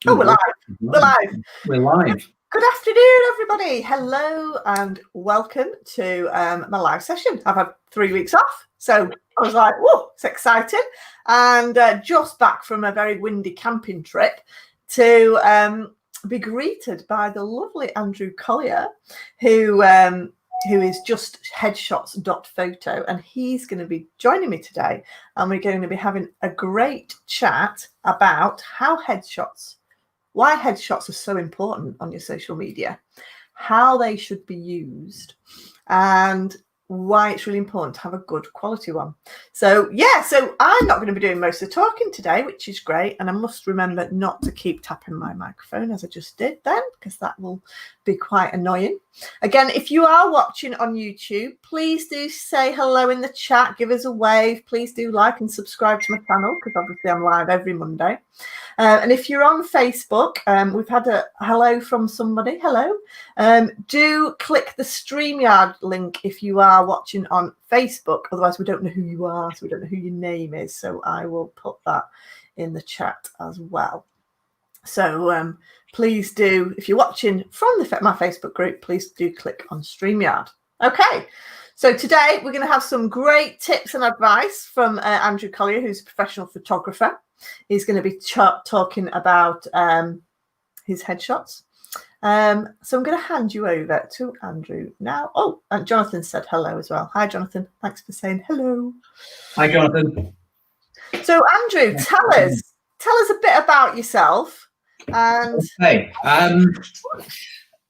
Oh, we're live. We're live. We're live. Good afternoon, everybody. Hello and welcome to my live session. I've had 3 weeks off, so I was like, whoa, it's exciting. And just back from a very windy camping trip to be greeted by the lovely Andrew Collier, who is just headshots.photo, and he's going to be joining me today, and we're going to be having a great chat about why headshots are so important on your social media, how they should be used, and why it's really important to have a good quality one. So I'm not going to be doing most of the talking today, which is great. And I must remember not to keep tapping my microphone as I just did then, because that will be quite annoying. Again, if you are watching on YouTube, please do say hello in the chat, give us a wave. Please do like and subscribe to my channel, because obviously I'm live every Monday. And if you're on Facebook, we've had a hello from somebody. Hello. Do click the StreamYard link if you are watching on Facebook. Otherwise, we don't know who you are, so we don't know who your name is. So I will put that in the chat as well. So please do, if you're watching from my Facebook group, please do click on StreamYard. Okay. So today we're going to have some great tips and advice from Andrew Collier, who's a professional photographer. He's going to be talking about his headshots. So I'm going to hand you over to Andrew now. Oh, and Jonathan said hello as well. Hi, Jonathan. Thanks for saying hello. Hi, Jonathan. So, Andrew, tell us a bit about yourself. And okay.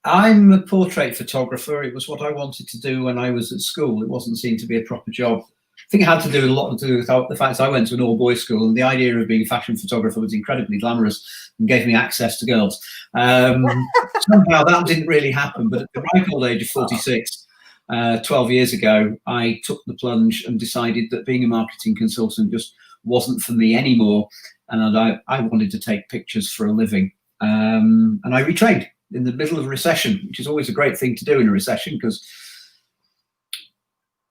I'm a portrait photographer. It was what I wanted to do when I was at school. It wasn't seen to be a proper job. I think it had to do a lot to do with the fact that I went to an all-boys school, and the idea of being a fashion photographer was incredibly glamorous and gave me access to girls. Somehow that didn't really happen, but at the ripe old age of 46, 12 years ago, I took the plunge and decided that being a marketing consultant just wasn't for me anymore, and I wanted to take pictures for a living. And I retrained in the middle of a recession, which is always a great thing to do in a recession, because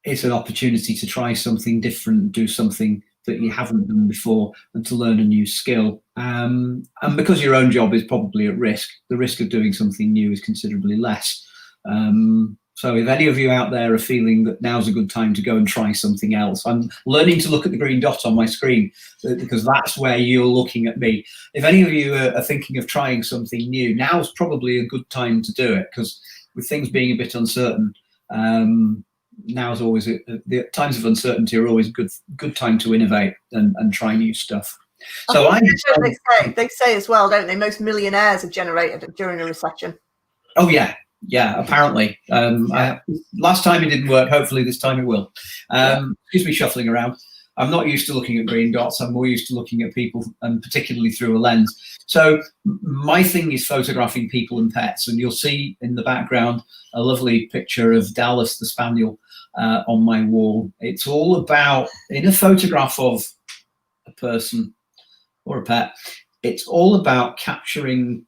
it's an opportunity to try something different, do something that you haven't done before, and to learn a new skill. And because your own job is probably at risk, the risk of doing something new is considerably less. So if any of you out there are feeling that now's a good time to go and try something else, I'm learning to look at the green dot on my screen, because that's where you're looking at me. If any of you are thinking of trying something new, now's probably a good time to do it, because with things being a bit uncertain, now's always the times of uncertainty are always good time to innovate and try new stuff. So they say as well, don't they? Most millionaires are generated during a recession. Oh yeah, apparently. Last time it didn't work. Hopefully this time it will. Excuse me, shuffling around. I'm not used to looking at green dots. I'm more used to looking at people, and particularly through a lens. So my thing is photographing people and pets, and you'll see in the background a lovely picture of Dallas the Spaniel on my wall. It's all about, in a photograph of a person or a pet, it's all about capturing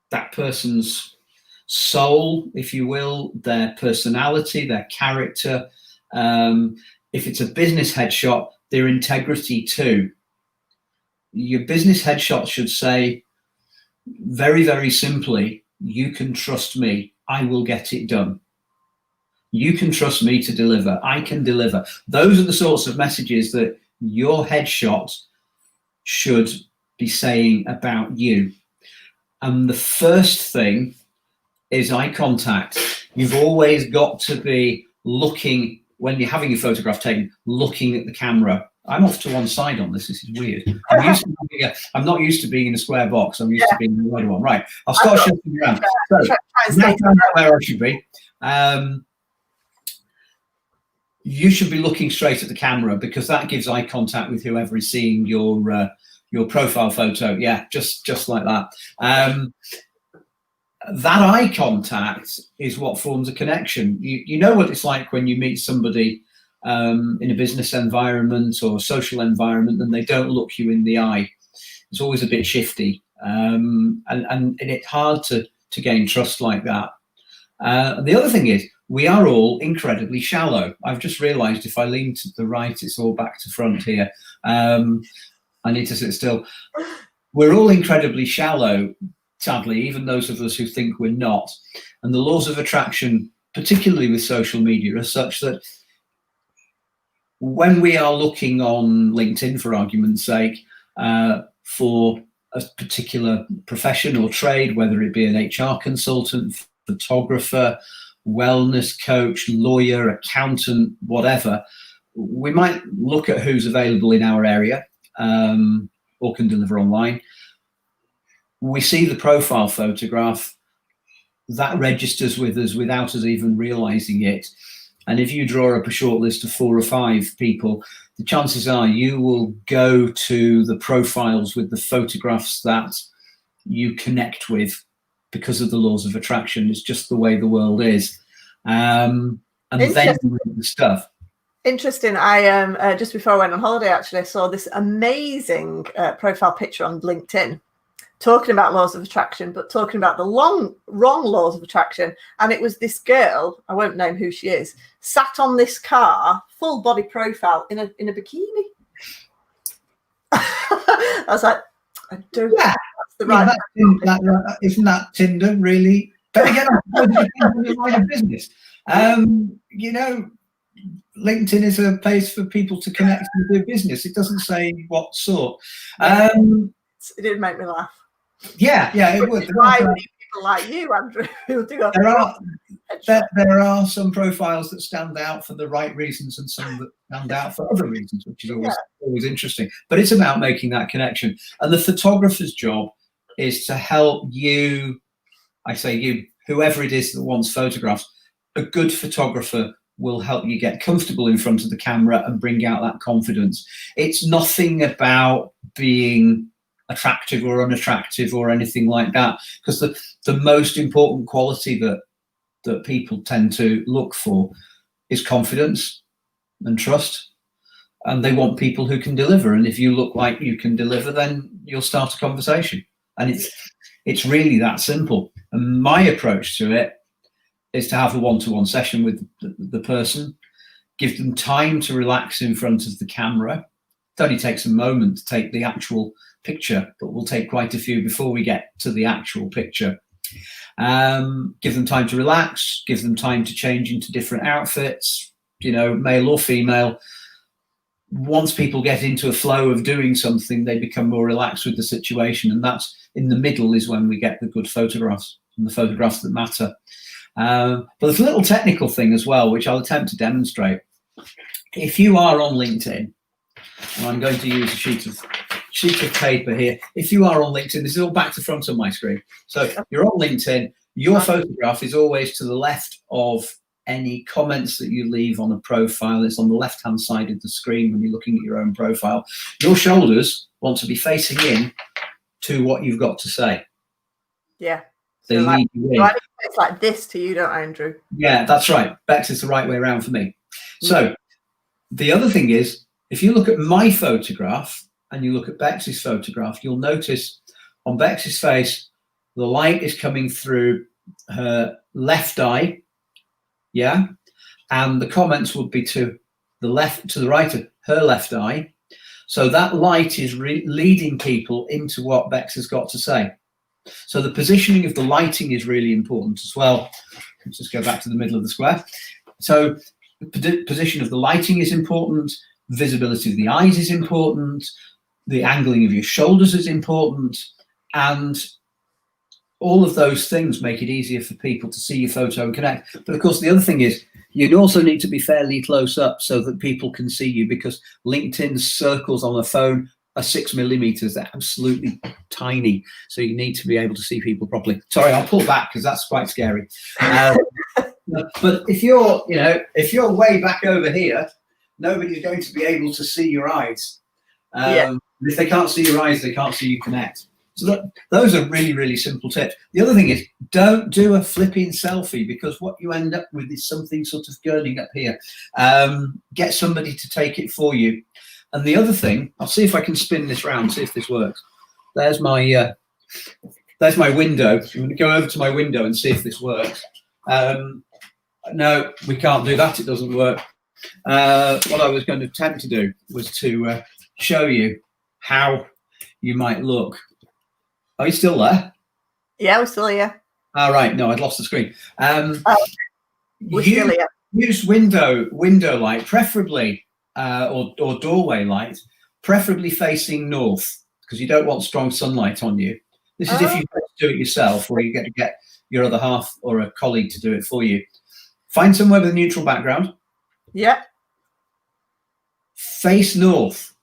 that person's soul, if you will, their personality, their character. If it's a business headshot, their integrity too. Your business headshot should say, very, very simply, you can trust me, I will get it done. You can trust me to deliver, I can deliver. Those are the sorts of messages that your headshot should be saying about you. And the first thing is eye contact. You've always got to be looking, when you're having your photograph taken, looking at the camera. I'm off to one side on this. This is weird. I'm not used to being in a square box. I'm used to being in the wide one. Right. I'll start shuffling around. So, now where I should be. You should be looking straight at the camera, because that gives eye contact with whoever is seeing your profile photo. Yeah, just like that. That eye contact is what forms a connection. You know what it's like when you meet somebody in a business environment or social environment and they don't look you in the eye. It's always a bit shifty, and it's hard to gain trust like that. The other thing is, we are all incredibly shallow. I've just realized if I lean to the right, it's all back to front here. I need to sit still. we're all incredibly shallow, sadly, even those of us who think we're not. And the laws of attraction, particularly with social media, are such that when we are looking on LinkedIn, for argument's sake, for a particular profession or trade, whether it be an HR consultant, photographer, wellness coach, lawyer, accountant, whatever, we might look at who's available in our area or can deliver online. We see the profile photograph, that registers with us without us even realizing it. And if you draw up a short list of 4 or 5 people, the chances are you will go to the profiles with the photographs that you connect with because of the laws of attraction. It's just the way the world is. And then the stuff. Interesting. I just before I went on holiday, actually, I saw this amazing profile picture on LinkedIn talking about laws of attraction, but talking about the wrong laws of attraction. And it was this girl, I won't name who she is, sat on this car, full body profile in a bikini. I was like, I don't. Yeah, that's the right. Isn't that Tinder really? But again, I suppose it depends on your line of business. You know, LinkedIn is a place for people to connect with their business. It doesn't say what sort. It did make me laugh. Yeah, it would. Why we need people like you, Andrew, who do there are some profiles that stand out for the right reasons and some that stand out for other reasons, which is always interesting. But it's about making that connection. And the photographer's job is to help you, I say you, whoever it is that wants photographs, a good photographer will help you get comfortable in front of the camera and bring out that confidence. It's nothing about being attractive or unattractive or anything like that, because the most important quality that people tend to look for is confidence and trust, and they want people who can deliver. And if you look like you can deliver, then you'll start a conversation. And it's really that simple. And my approach to it is to have a one-to-one session with the person, give them time to relax in front of the camera. It only takes a moment to take the actual picture, but we'll take quite a few before we get to the actual picture. Give them time to relax, give them time to change into different outfits, male or female. Once people get into a flow of doing something, they become more relaxed with the situation. And that's in the middle is when we get the good photographs and the photographs that matter. But there's a little technical thing as well, which I'll attempt to demonstrate. If you are on LinkedIn, and I'm going to use a sheet of paper here. If you are on LinkedIn, this is all back to front on my screen. So you're on LinkedIn, your photograph is always to the left of any comments that you leave on a profile. It's on the left-hand side of the screen when you're looking at your own profile. Your shoulders want to be facing in to what you've got to say. Yeah. They lead you in. It's like this to you, don't I, Andrew? Yeah, that's right. Bex, it's the right way around for me. So the other thing is, if you look at my photograph and you look at Bex's photograph, you'll notice on Bex's face, the light is coming through her left eye. Yeah. And the comments would be to the right of her left eye. So that light is leading people into what Bex has got to say. So the positioning of the lighting is really important as well. Let's just go back to the middle of the square. So the position of the lighting is important. Visibility of the eyes is important. The angling of your shoulders is important. And all of those things make it easier for people to see your photo and connect. But of course, the other thing is you also need to be fairly close up so that people can see you, because LinkedIn's circles on a phone are 6 millimeters. They're absolutely tiny. So you need to be able to see people properly. Sorry, I'll pull back because that's quite scary. But if you're way back over here, nobody's going to be able to see your eyes. If they can't see your eyes, they can't see you connect. So those are really, really simple tips. The other thing is, don't do a flipping selfie, because what you end up with is something sort of girding up here. Get somebody to take it for you. And the other thing, I'll see if I can spin this round, see if this works. There's my window. I'm going to go over to my window and see if this works. No, we can't do that. It doesn't work. What I was going to attempt to do was to show you how you might look Are you still there? Yeah, we're still here. All right. No, I'd lost the screen. We're still here. Use window light, preferably, or doorway light, preferably facing north, because you don't want strong sunlight on you. This is if you do it yourself, or you get your other half or a colleague to do it for you. Find somewhere with a neutral background. Yeah. Face north.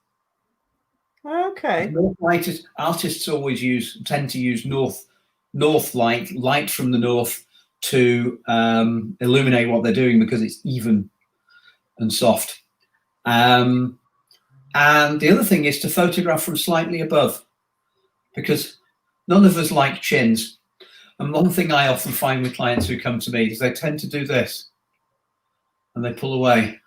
Okay. North light is, artists always tend to use north light from the north to illuminate what they're doing, because it's even and soft. And the other thing is to photograph from slightly above, because none of us like chins. And one thing I often find with clients who come to me is they tend to do this and they pull away.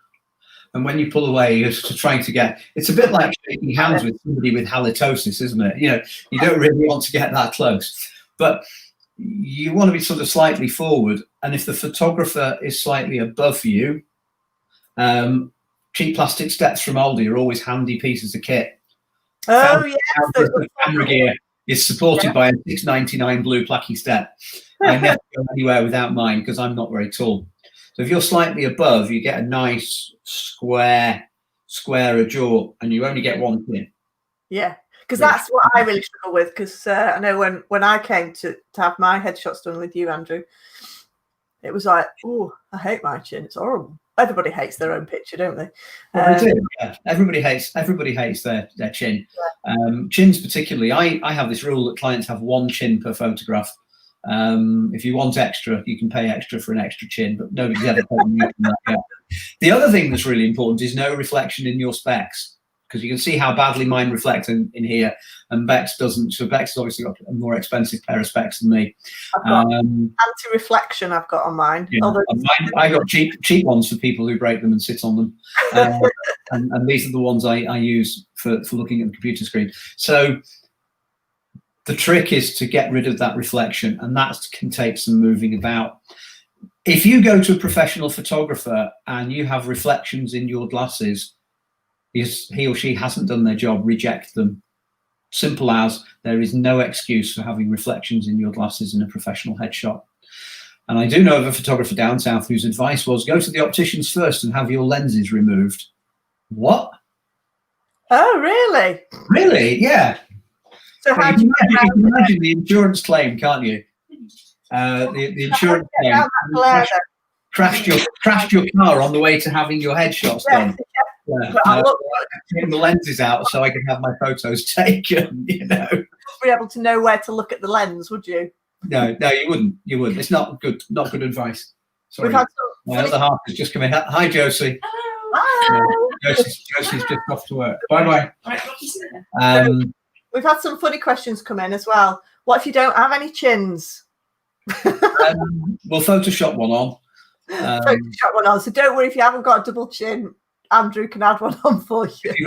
And when you pull away, you're just trying to get, it's a bit like shaking hands with somebody with halitosis, isn't it? You know, you don't really want to get that close, but you want to be sort of slightly forward. And if the photographer is slightly above you, cheap plastic steps from Aldi are always handy pieces of kit. Oh, yes. The camera gear is supported by a $6.99 blue placky step. I never go anywhere without mine because I'm not very tall. So if you're slightly above, you get a nice square jaw, and you only get one pin. Yeah, because that's what I really struggle with. Because I know when I came to have my headshots done with you, Andrew, it was like, oh, I hate my chin. It's horrible. Everybody hates their own picture, don't they? Well, they do, yeah. Everybody hates their chin. Yeah. Chins particularly. I have this rule that clients have one chin per photograph. If you want extra, you can pay extra for an extra chin, but nobody's ever told me that yet. The other thing that's really important is no reflection in your specs, because you can see how badly mine reflect in here, and Bex doesn't. So Bex has obviously got a more expensive pair of specs than me. I've got anti-reflection I've got on mine. Yeah, I got cheap ones for people who break them and sit on them. And these are the ones I use for looking at the computer screen. So the trick is to get rid of that reflection, and that can take some moving about. If you go to a professional photographer and you have reflections in your glasses, he or she hasn't done their job, reject them. Simple as, there is no excuse for having reflections in your glasses in a professional headshot. And I do know of a photographer down south whose advice was, go to the opticians first and have your lenses removed. What? Oh, really? Really? Yeah. So how do you can imagine the insurance claim, can't you? The insurance claim crashed your car on the way to having your headshots done. Yeah. Taking the lenses out so I can have my photos taken. You know, be able to know where to look at the lens, would you? No, you wouldn't. You wouldn't. It's not good advice. Sorry, my other half has just come in. Hi, Josie. Hello. Josie's just off to work. Bye. We've had some funny questions come in as well. What if you don't have any chins? We'll Photoshop one on. Photoshop one on. So don't worry if you haven't got a double chin. Andrew can add one on for you. If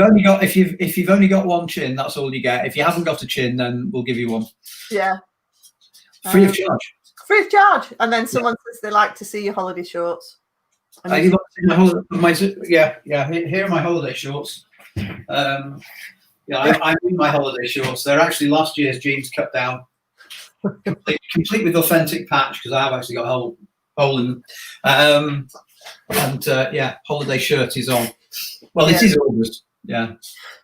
you've only got one chin, that's all you get. If you haven't got a chin, then we'll give you one. Yeah. Free of charge. Free of charge. And then someone says they like to see your holiday shorts. You like to see here are my holiday shorts. I need my holiday shorts. They're actually last year's jeans cut down, complete with authentic patch, because I have actually got a hole in them. Holiday shirt is on. Well, it is August. Yeah.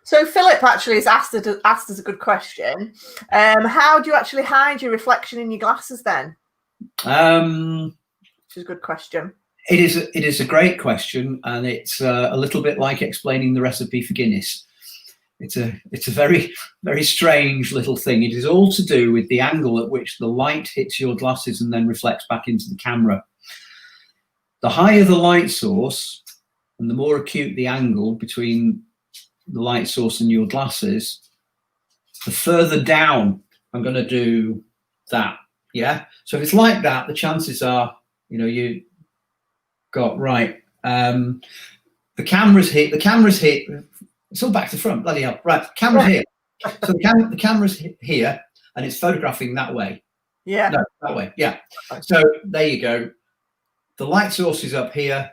So Philip actually has asked us a good question. How do you actually hide your reflection in your glasses then? Which is a good question. It is a great question, and it's a little bit like explaining the recipe for Guinness. It's a very, very strange little thing. It is all to do with the angle at which the light hits your glasses and then reflects back into the camera. The higher the light source and the more acute the angle between the light source and your glasses, the further down I'm going to do that. Yeah. So if it's like that, the chances are, you got right. The camera's hit. It's all back to front. Bloody hell. Right. Camera's here. So the camera's here and it's photographing that way. Yeah. No, that way. Yeah. So there you go. The light source is up here.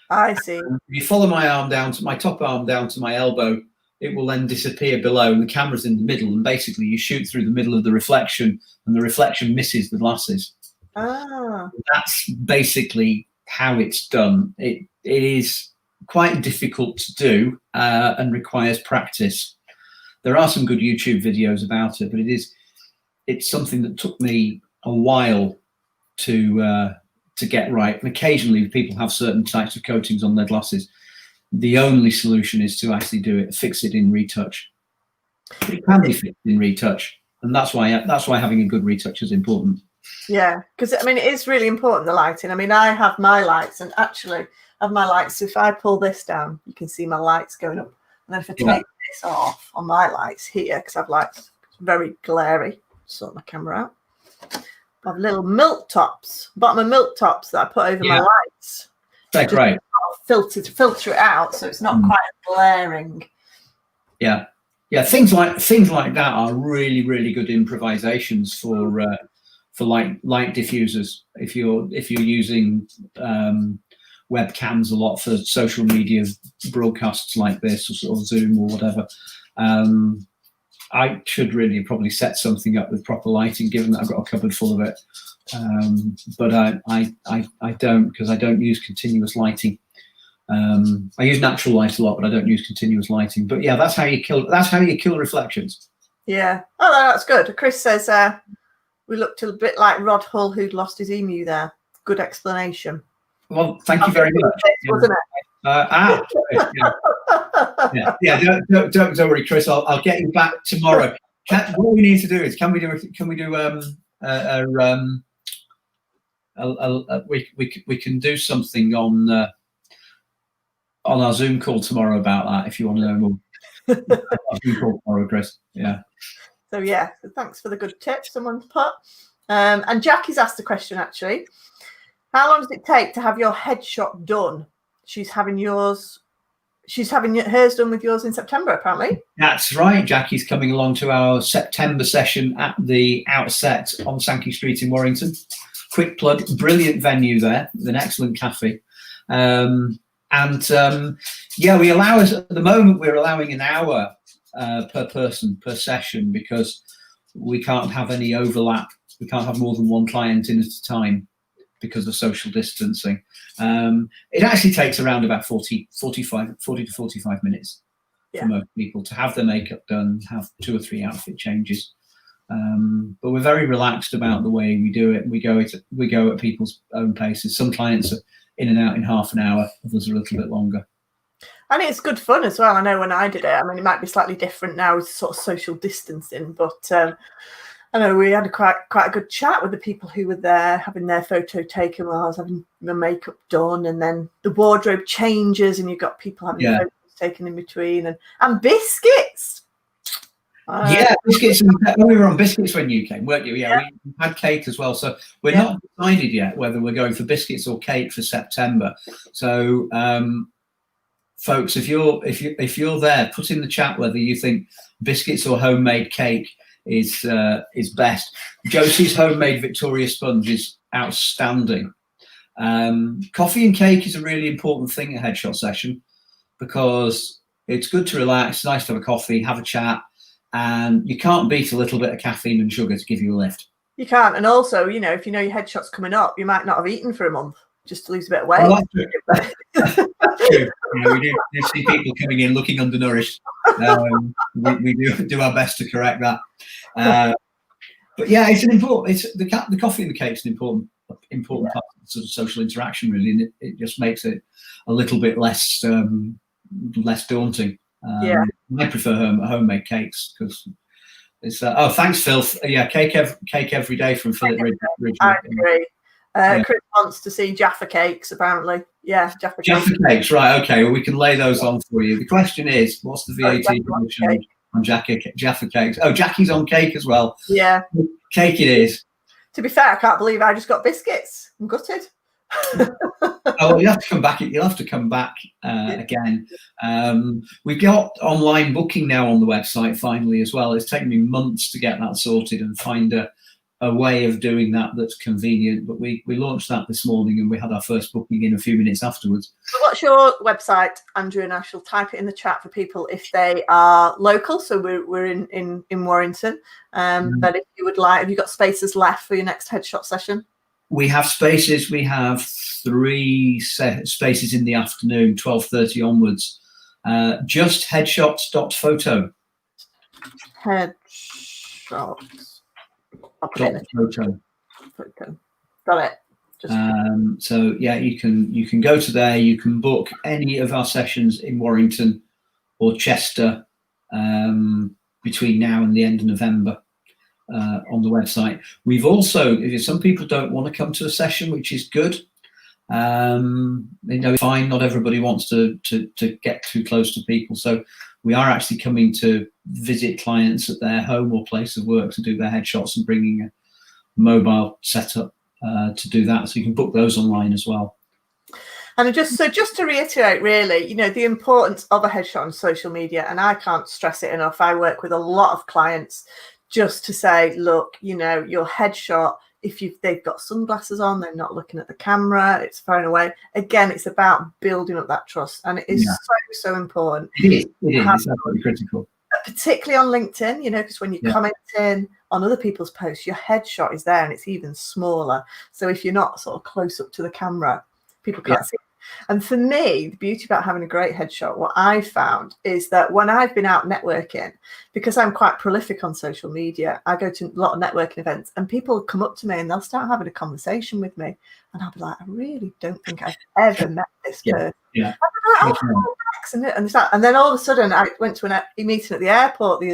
I see. If you follow my arm down to my top arm down to my elbow, it will then disappear below, and the camera's in the middle, and basically you shoot through the middle of the reflection, and the reflection misses the glasses. That's basically how it's done. It is quite difficult to do and requires practice. There are some good YouTube videos about it, but it's something that took me a while to get right. And occasionally people have certain types of coatings on their glasses. The only solution is to actually fix it in retouch. It can be fixed in retouch, and that's why having a good retouch is important. Yeah, because I mean, it is really important, the lighting. I mean, I have my lights, and actually I have my lights. If I pull this down, you can see my lights going up. And then if I take this off on my lights here, because I've lights very glary, sort my camera out. I have little milk tops, bottom of milk tops that I put over my lights. They're great. Filter it out so it's not quite glaring. Yeah, things like that are really, really good improvisations for light diffusers. If you're using webcams a lot for social media broadcasts like this, or sort of Zoom or whatever, I should really probably set something up with proper lighting, given that I've got a cupboard full of it. But I don't, because I don't use continuous lighting. I use natural light a lot, but I don't use continuous lighting. But yeah, that's how you kill reflections. Yeah. Oh, that's good. Chris says we looked a bit like Rod Hull, who'd lost his emu there. Good explanation. Well, thank you very much. Wasn't it? Yeah. Don't worry, Chris. I'll get you back tomorrow. What we need to do is, can we do we can do something on our Zoom call tomorrow about that, if you want to know more. Zoom call tomorrow, Chris. Yeah. So thanks for the good tip someone's put. And Jackie's asked a question, actually. How long does it take to have your headshot done? She's having hers done with yours in September, apparently. That's right. Jackie's coming along to our September session at the Outset on Sankey Street in Warrington. Quick plug, brilliant venue there, with an excellent cafe. We allow us, at the moment, we're allowing an hour per person per session, because we can't have any overlap. We can't have more than one client in at a time because of social distancing. It actually takes around about 40 to 45 minutes for most people to have their makeup done, have 2 or 3 outfit changes. But we're very relaxed about the way we do it. We go at people's own paces. Some clients are in and out in half an hour, others are a little bit longer. And it's good fun as well. I know when I did it, I mean, it might be slightly different now with sort of social distancing, but I know we had quite a good chat with the people who were there having their photo taken while I was having my makeup done, and then the wardrobe changes and you've got people having photos taken in between, and biscuits. Biscuits. We were on biscuits when you came, weren't you? Yeah. We had cake as well. So we're not decided yet whether we're going for biscuits or cake for September. So, folks, if you're there, put in the chat whether you think biscuits or homemade cake is best. Josie's homemade Victoria sponge is outstanding. Coffee and cake is a really important thing at headshot session, because it's good to relax. It's nice to have a coffee, have a chat. And you can't beat a little bit of caffeine and sugar to give you a lift. You can't. And also, if you know your headshot's coming up, you might not have eaten for a month just to lose a bit of weight. Well, that's true. We do see people coming in looking undernourished. We do our best to correct that. But yeah, it's the coffee and the cake's an important part of sort of social interaction, really, and it just makes it a little bit less daunting. I prefer homemade cakes, because it's thanks, Phil. Cake every day from Philip Ridge. I agree. Chris wants to see Jaffa cakes, apparently. Jaffa cakes, right? Okay, well, we can lay those on for you. The question is, what's the VAT commission on Jaffa cakes? Oh, Jackie's on cake as well. Yeah, cake it is. To be fair, I can't believe I just got biscuits. I'm gutted. You'll have to come back again. We've got online booking now on the website finally as well. It's taken me months to get that sorted and find a a way of doing that that's convenient. But we launched that this morning, and we had our first booking in a few minutes afterwards. So what's your website, Andrew? And I shall type it in the chat for people if they are local. So we're in Warrington. But if you would like, have you got spaces left for your next headshot session? We have spaces. We have 3 spaces in the afternoon, 12:30 onwards. Just headshots.photo. Headshots. Photo. Got it. So yeah, you can go to there. You can book any of our sessions in Warrington or Chester between now and the end of November on the website. We've also, if some people don't want to come to a session, which is good. Fine. Not everybody wants to get too close to people, so we are actually coming to visit clients at their home or place of work to do their headshots and bringing a mobile setup to do that. So you can book those online as well. And just to reiterate, really, the importance of a headshot on social media, and I can't stress it enough. I work with a lot of clients just to say, look, your headshot, if they've got sunglasses on, they're not looking at the camera, it's thrown away. Again, it's about building up that trust, and it is so important. It is. It's absolutely critical. Particularly on LinkedIn, because when you're commenting on other people's posts, your headshot is there and it's even smaller. So if you're not sort of close up to the camera, people can't see it. And for me, the beauty about having a great headshot, what I found is that when I've been out networking, because I'm quite prolific on social media, I go to a lot of networking events and people come up to me and they'll start having a conversation with me. And I'll be like, I really don't think I've ever met this person. Yeah. And then all of a sudden I went to a meeting at the airport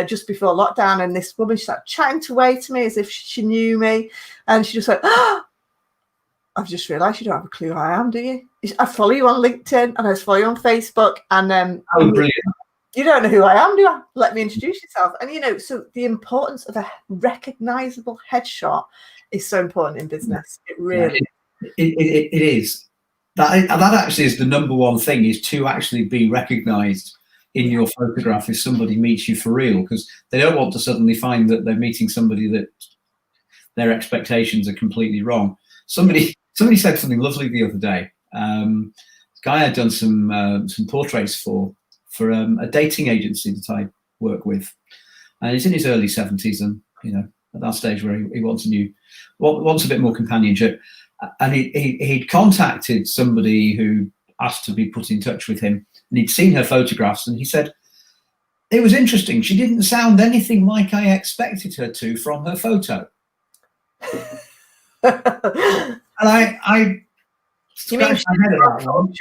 just before lockdown, and this woman started chatting away to me as if she knew me, and she just went, I've just realised you don't have a clue who I am, do you? I follow you on LinkedIn and I follow you on Facebook, and brilliant. You don't know who I am, do you? Let me introduce yourself. And so the importance of a recognisable headshot is so important in business. It really it is. That actually is the number one thing, is to actually be recognised in your photograph if somebody meets you for real, because they don't want to suddenly find that they're meeting somebody that their expectations are completely wrong. Somebody said something lovely the other day. This guy had done some portraits for a dating agency that I work with, and he's in his early 70s, and at that stage where he wants a bit more companionship. And he'd contacted somebody who asked to be put in touch with him, and he'd seen her photographs, and he said, it was interesting, she didn't sound anything like I expected her to from her photo. And I scratched my head at that one.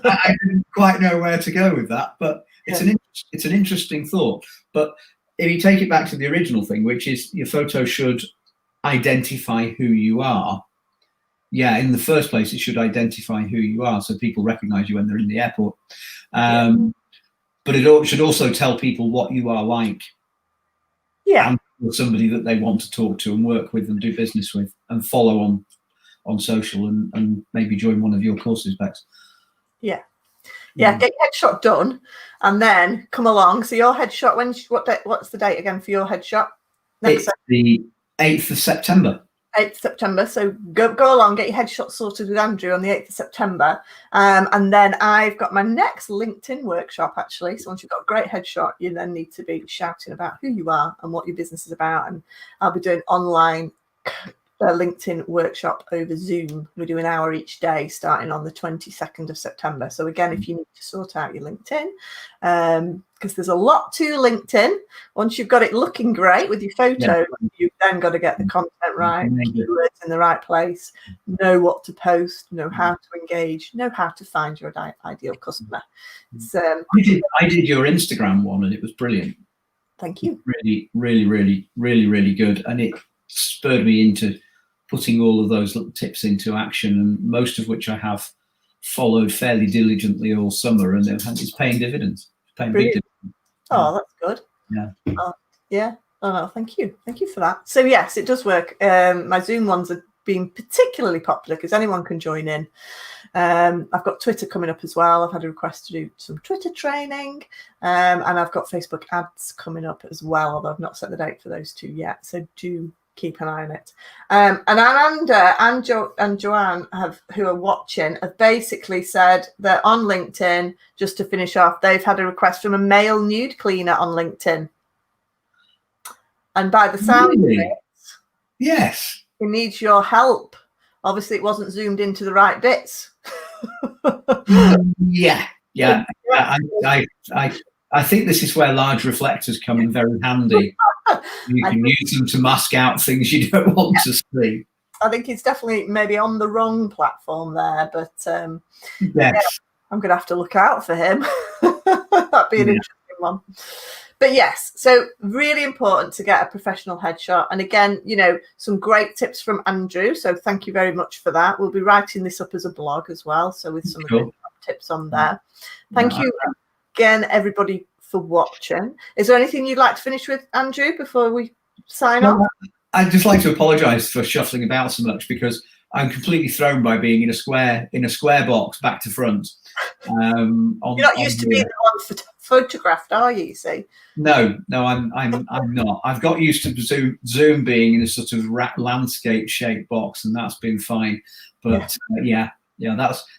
I didn't quite know where to go with that, but it's an interesting thought. But if you take it back to the original thing, which is your photo should identify who you are. Yeah, in the first place, it should identify who you are, so people recognise you when they're in the airport. But it should also tell people what you are like. Yeah. And somebody that they want to talk to and work with and do business with and follow on social and maybe join one of your courses, Bex. Yeah. Yeah, get your headshot done and then come along. So your headshot, what's the date again for your headshot? It's the 8th of September. 8th September. So go along, get your headshot sorted with Andrew on the 8th of September. And then I've got my next LinkedIn workshop, actually. So once you've got a great headshot, you then need to be shouting about who you are and what your business is about. And I'll be doing online LinkedIn workshop over Zoom. We do an hour each day starting on the 22nd of September. So again, if you need to sort out your LinkedIn, because there's a lot to LinkedIn. Once you've got it looking great with your photo, you've then got to get the content right, keywords in the right place, know what to post, know how to engage, know how to find your ideal customer. I did your Instagram one and it was brilliant. Thank you. Really, really, really, really, really good. And it spurred me into putting all of those little tips into action, and most of which I have followed fairly diligently all summer, and it's paying dividends. It's paying big dividends. Oh, that's good. Yeah. Yeah. Oh, no, thank you. Thank you for that. So yes, it does work. My Zoom ones have been particularly popular because anyone can join in. I've got Twitter coming up as well. I've had a request to do some Twitter training, and I've got Facebook ads coming up as well, although I've not set the date for those two yet. So do keep an eye on it. And Amanda and Joanne who are watching have basically said that on LinkedIn, just to finish off, they've had a request from a male nude cleaner on LinkedIn. And by the sound of it, yes, he needs your help. Obviously, it wasn't zoomed into the right bits. Yeah. I think this is where large reflectors come in very handy. You can use them to mask out things you don't want to see. I think he's definitely maybe on the wrong platform there, but yes. Yeah, I'm going to have to look out for him. That'd be an interesting one. But yes, so really important to get a professional headshot. And again, you know, some great tips from Andrew. So thank you very much for that. We'll be writing this up as a blog as well. So with some of the tips on there. Thank you again, everybody, for watching. Is there anything you'd like to finish with, Andrew, before we sign off? I'd just like to apologise for shuffling about so much, because I'm completely thrown by being in a square box back to front. You're not used to being the one photographed, are you? See? No, I'm not. I've got used to Zoom being in a sort of landscape shaped box, and that's been fine. But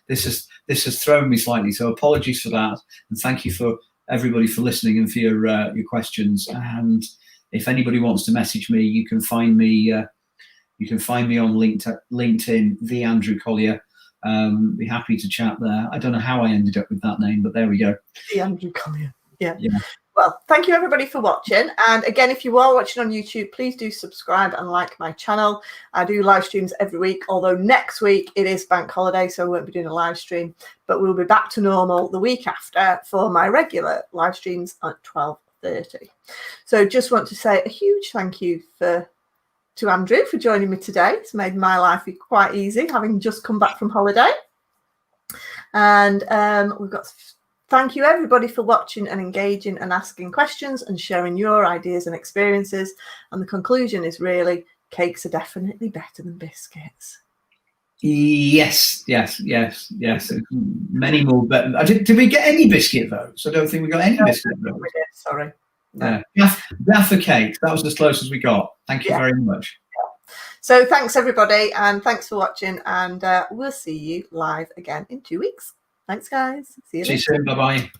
this has thrown me slightly. So apologies for that, and thank you for everybody for listening and for your questions. And if anybody wants to message me, you can find me. You can find me on LinkedIn, the Andrew Collier. Be happy to chat there. I don't know how I ended up with that name, but there we go. The Andrew Collier. Yeah. Well, thank you everybody for watching. And again, if you are watching on YouTube, please do subscribe and like my channel. I do live streams every week, although next week it is bank holiday, so I won't be doing a live stream, but we'll be back to normal the week after for my regular live streams at 12:30. So just want to say a huge thank you to Andrew for joining me today. It's made my life quite easy, having just come back from holiday. And we've got thank you everybody for watching and engaging and asking questions and sharing your ideas and experiences. And the conclusion is really, cakes are definitely better than biscuits. Yes. Many more better. Did we get any biscuit votes? I don't think we got any biscuit votes. Sorry. No. Jaffa cake. That was as close as we got. Thank you very much. So thanks everybody, and thanks for watching, and we'll see you live again in 2 weeks. Thanks guys. See you later. See you soon. Bye bye.